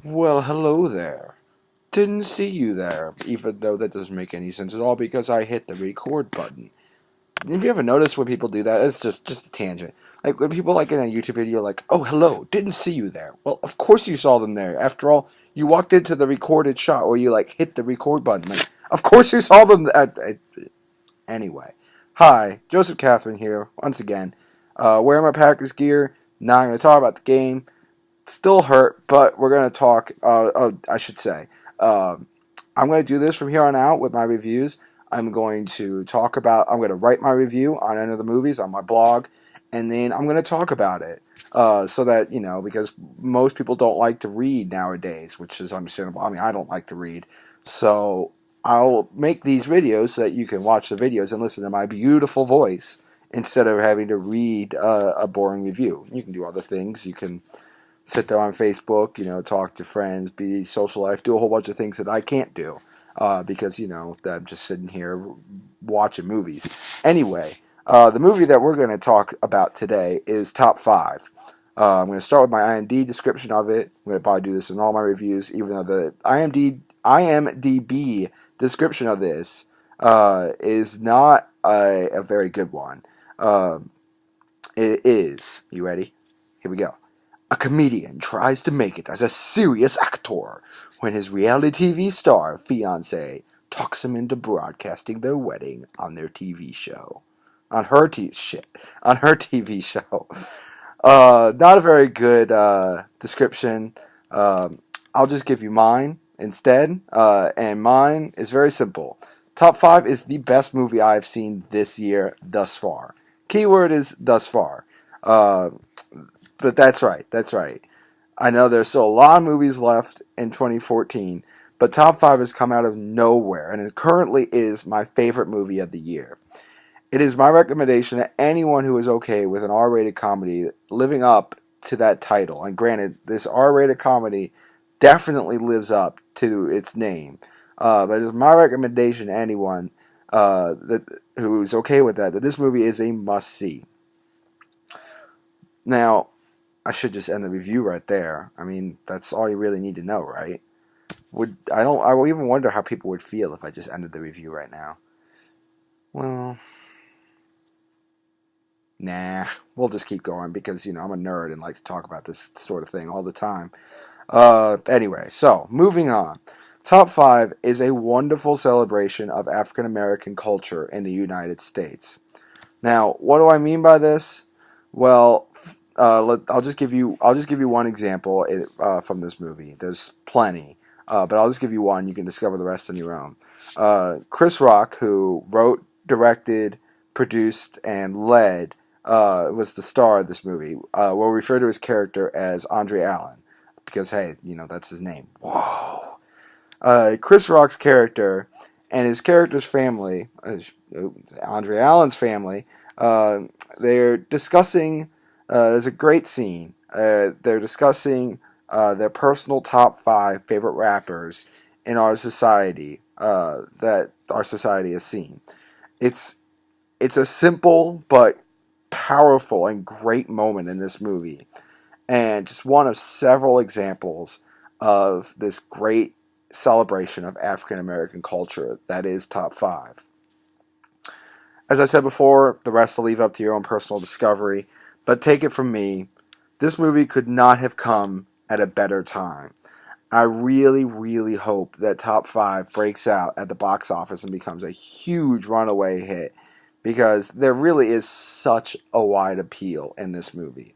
Well, hello there. Didn't see you there, even though that doesn't make any sense at all because I hit the record button. Have you ever noticed when people do that? It's just a tangent. Like when people like in a YouTube video, like, "Oh, hello, didn't see you there." Well, of course you saw them there. After all, you walked into the recorded shot where you like hit the record button. Like, of course you saw them. Anyway, hi, Joseph Catherine here once again. Wearing my Packers gear. Now I'm going to talk about the game. Still hurt, but we're going to talk, I should say. Um, I'm going to do this from here on out with my reviews. I'm going to I'm going to write my review on any of the movies on my blog, and then I'm going to talk about it. So that, because most people don't like to read nowadays, which is understandable. I mean, I don't like to read. So I'll make these videos so that you can watch the videos and listen to my beautiful voice instead of having to read a boring review. You can do other things. You can sit there on Facebook, talk to friends, be social life, do a whole bunch of things that I can't do because, I'm just sitting here watching movies. Anyway, the movie that we're going to talk about today is Top 5. I'm going to start with my IMDb description of it. I'm going to probably do this in all my reviews, even though the IMDb description of this is not a very good one. It is. You ready? Here we go. A comedian tries to make it as a serious actor when his reality TV star fiance talks him into broadcasting their wedding on their TV show. On her TV show. Not a very good description. I'll just give you mine instead. And mine is very simple. Top 5 is the best movie I've seen this year thus far. Keyword is thus far. Uh, but that's right. That's right. I know there's still a lot of movies left in 2014, but Top 5 has come out of nowhere, and it currently is my favorite movie of the year. It is my recommendation to anyone who is okay with an R-rated comedy living up to that title. And granted, this R-rated comedy definitely lives up to its name. But it is my recommendation to anyone who's okay with that this movie is a must-see. Now, I should just end the review right there. I mean, that's all you really need to know, right? I will even wonder how people would feel if I just ended the review right now. Well, nah, we'll just keep going because, I'm a nerd and like to talk about this sort of thing all the time. Anyway, so moving on. Top 5 is a wonderful celebration of African American culture in the United States. Now, what do I mean by this? Well, I'll just give you one example from this movie. There's plenty, but I'll just give you one. You can discover the rest on your own. Chris Rock, who wrote, directed, produced, and led, was the star of this movie. We'll refer to his character as Andre Allen because hey, that's his name. Whoa. Chris Rock's character and his character's family, Andre Allen's family, they're discussing. There's a great scene. They're discussing their personal top 5 favorite rappers in our society that our society has seen. It's a simple but powerful and great moment in this movie, and just one of several examples of this great celebration of African American culture that is Top 5. As I said before, the rest will leave up to your own personal discovery, but take it from me, this movie could not have come at a better time. I really, really hope that Top 5 breaks out at the box office and becomes a huge runaway hit because there really is such a wide appeal in this movie.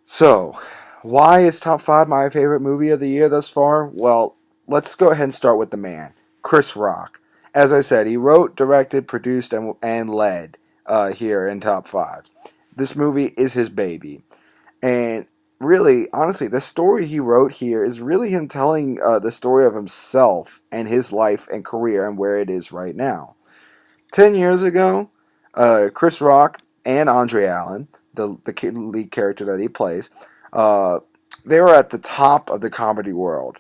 So, why is Top 5 my favorite movie of the year thus far? Well, let's go ahead and start with the man, Chris Rock. As I said, he wrote, directed, produced, and led here in Top 5. This movie is his baby. And really, honestly, the story he wrote here is really him telling the story of himself and his life and career and where it is right now. 10 years ago, Chris Rock and Andre Allen, the lead character that he plays, they were at the top of the comedy world.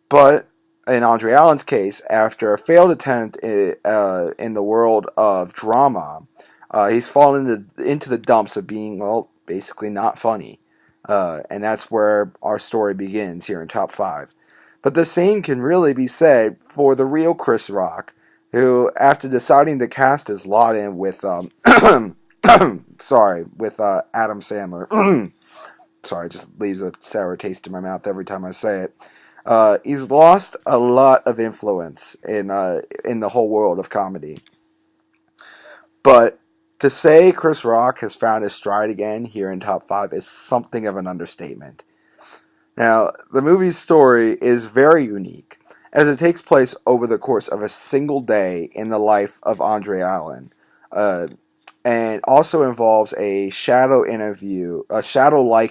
But in Andre Allen's case, after a failed attempt in the world of drama, he's fallen into the dumps of being, well, basically not funny. And that's where our story begins here in top five. But the same can really be said for the real Chris Rock, who, after deciding to cast his lot in with, sorry, with Adam Sandler, sorry, it just leaves a sour taste in my mouth every time I say it. He's lost a lot of influence in the whole world of comedy. But to say Chris Rock has found his stride again here in top five is something of an understatement. Now, the movie's story is very unique, as it takes place over the course of a single day in the life of Andre Allen, and also involves a shadow-like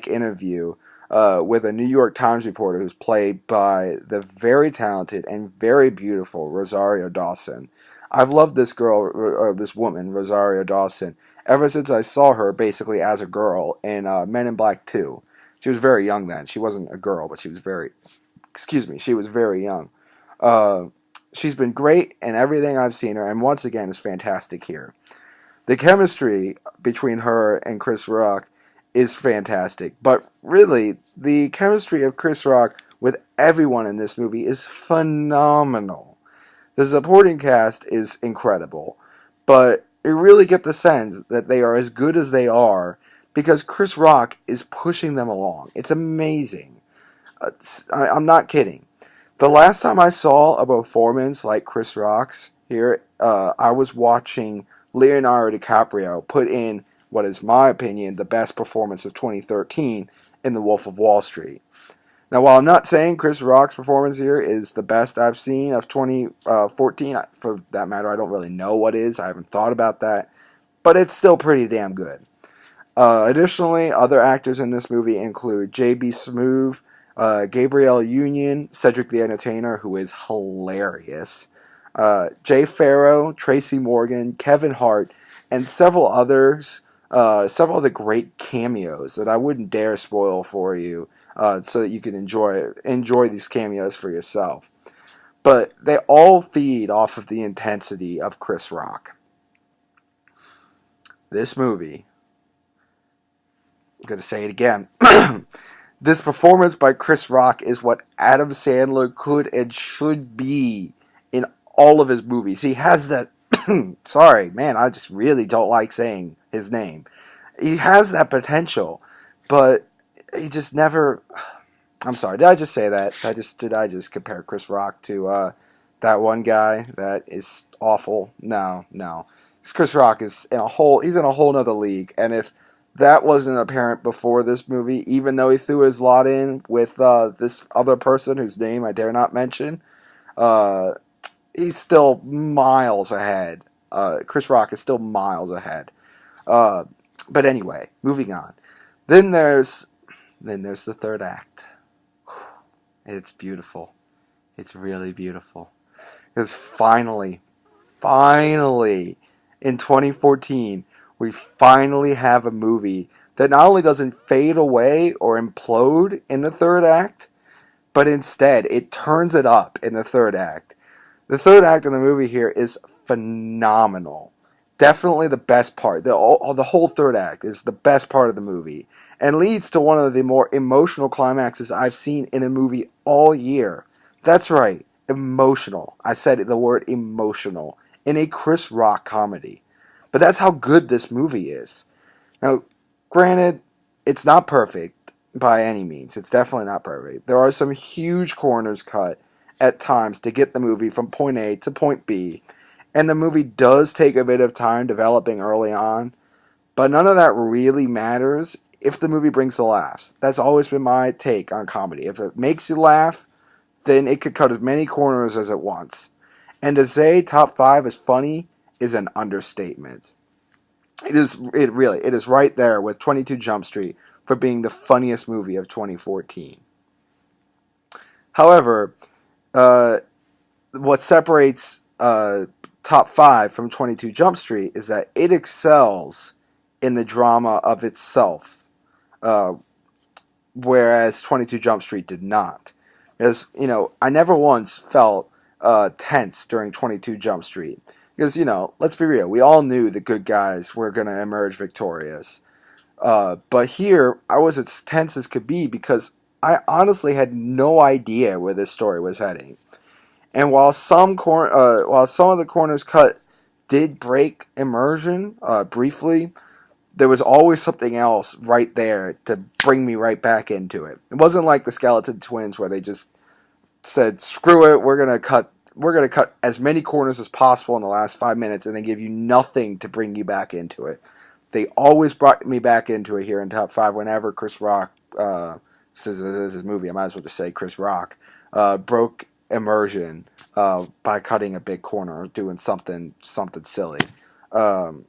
interview with a New York Times reporter who's played by the very talented and very beautiful Rosario Dawson. I've loved this girl, or this woman, Rosario Dawson, ever since I saw her basically as a girl in Men in Black 2. She was very young then. She wasn't a girl, but she was she was very young. Uh, she's been great in everything I've seen her, and once again is fantastic here. The chemistry between her and Chris Rock is fantastic, but really, the chemistry of Chris Rock with everyone in this movie is phenomenal. The supporting cast is incredible, but you really get the sense that they are as good as they are because Chris Rock is pushing them along. It's amazing. I'm not kidding. The last time I saw a performance like Chris Rock's here, I was watching Leonardo DiCaprio put in what is my opinion the best performance of 2013 in The Wolf of Wall Street. Now, while I'm not saying Chris Rock's performance here is the best I've seen of 2014, for that matter, I don't really know what is. I haven't thought about that, but it's still pretty damn good. Additionally, other actors in this movie include J.B. Smoove, Gabrielle Union, Cedric the Entertainer, who is hilarious, Jay Farrow, Tracy Morgan, Kevin Hart, and several others. Several of the great cameos that I wouldn't dare spoil for you, so that you can enjoy these cameos for yourself. But they all feed off of the intensity of Chris Rock. This movie, I'm going to say it again. This performance by Chris Rock is what Adam Sandler could and should be in all of his movies. He has that. Sorry, man, I just really don't like saying his name. He has that potential, but he just never. I'm sorry, did I just say that? Did I just compare Chris Rock to that one guy that is awful? No, no. Chris Rock is in a whole. He's in a whole nother league, and if that wasn't apparent before this movie, even though he threw his lot in with this other person whose name I dare not mention, uh, he's still miles ahead. Chris Rock is still miles ahead. But anyway, moving on. Then there's the third act. It's beautiful. It's really beautiful. Because finally, in 2014, we finally have a movie that not only doesn't fade away or implode in the third act, but instead it turns it up in the third act. The third act of the movie here is phenomenal. Definitely the best part. The whole third act is the best part of the movie and leads to one of the more emotional climaxes I've seen in a movie all year. That's right, emotional. I said the word emotional in a Chris Rock comedy. But that's how good this movie is. Now, granted, it's not perfect by any means. It's definitely not perfect. There are some huge corners cut at times to get the movie from point A to point B, and the movie does take a bit of time developing early on, but none of that really matters if the movie brings the laughs. That's always been my take on comedy. If it makes you laugh, then it could cut as many corners as it wants. And to say top 5 is funny is an understatement. It is right there with 22 Jump Street for being the funniest movie of 2014. However, what separates top 5 from 22 Jump Street is that it excels in the drama of itself, whereas 22 Jump Street did not. Because, I never once felt tense during 22 Jump Street. Because, let's be real, we all knew the good guys were going to emerge victorious. But here, I was as tense as could be because I honestly had no idea where this story was heading. And while some of the corners cut did break immersion briefly, there was always something else right there to bring me right back into it. It wasn't like the Skeleton Twins where they just said, "Screw it, we're gonna cut as many corners as possible in the last 5 minutes, and then give you nothing to bring you back into it." They always brought me back into it here in top five whenever Chris Rock. This is his movie. I might as well just say Chris Rock broke immersion by cutting a big corner or doing something silly. Um,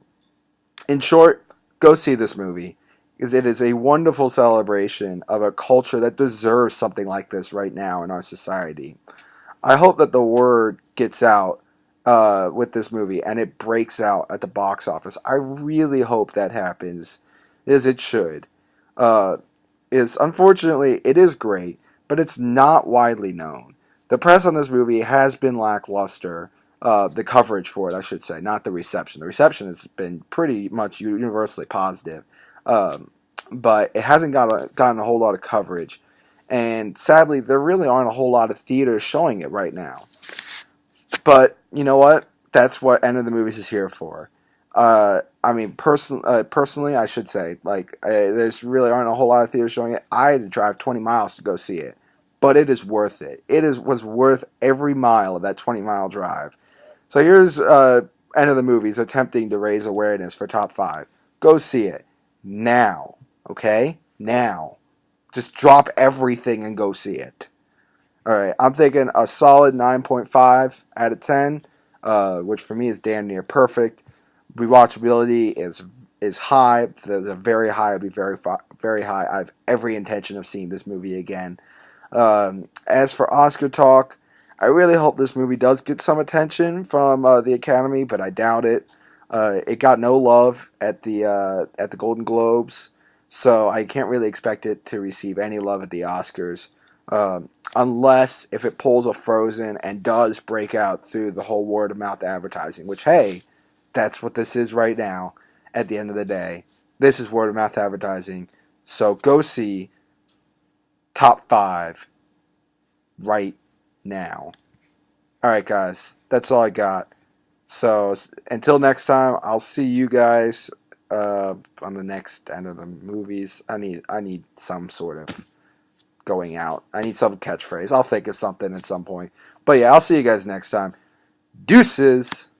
in short, go see this movie because it is a wonderful celebration of a culture that deserves something like this right now in our society. I hope that the word gets out with this movie and it breaks out at the box office. I really hope that happens, as it should. Uh, is unfortunately it is great, but it's not widely known. The press on this movie has been lackluster. The coverage for it, I should say, not the reception. The reception has been pretty much universally positive, um, but it hasn't gotten a whole lot of coverage. And sadly, there really aren't a whole lot of theaters showing it right now. But you know what? That's what End of the Movies is here for. I mean, personally, I should say, like, there's really aren't a whole lot of theaters showing it. I had to drive 20 miles to go see it, but it is worth it. Was worth every mile of that 20-mile drive. So here's End of the Movies attempting to raise awareness for top five. Go see it now, okay? Now, just drop everything and go see it. All right, I'm thinking a solid 9.5 out of 10, which for me is damn near perfect. Rewatchability is high. If there's a very high, it'd be very high. I have every intention of seeing this movie again. As for Oscar talk, I really hope this movie does get some attention from the Academy, but I doubt it. It got no love at the Golden Globes, so I can't really expect it to receive any love at the Oscars. Unless if it pulls a Frozen and does break out through the whole word of mouth advertising, which, hey, that's what this is right now at the end of the day. This is word of mouth advertising. So go see top five right now. All right, guys, that's all I got. So until next time, I'll see you guys on the next End of the Movies. I need some sort of going out. I need some catchphrase. I'll think of something at some point. But yeah, I'll see you guys next time. Deuces.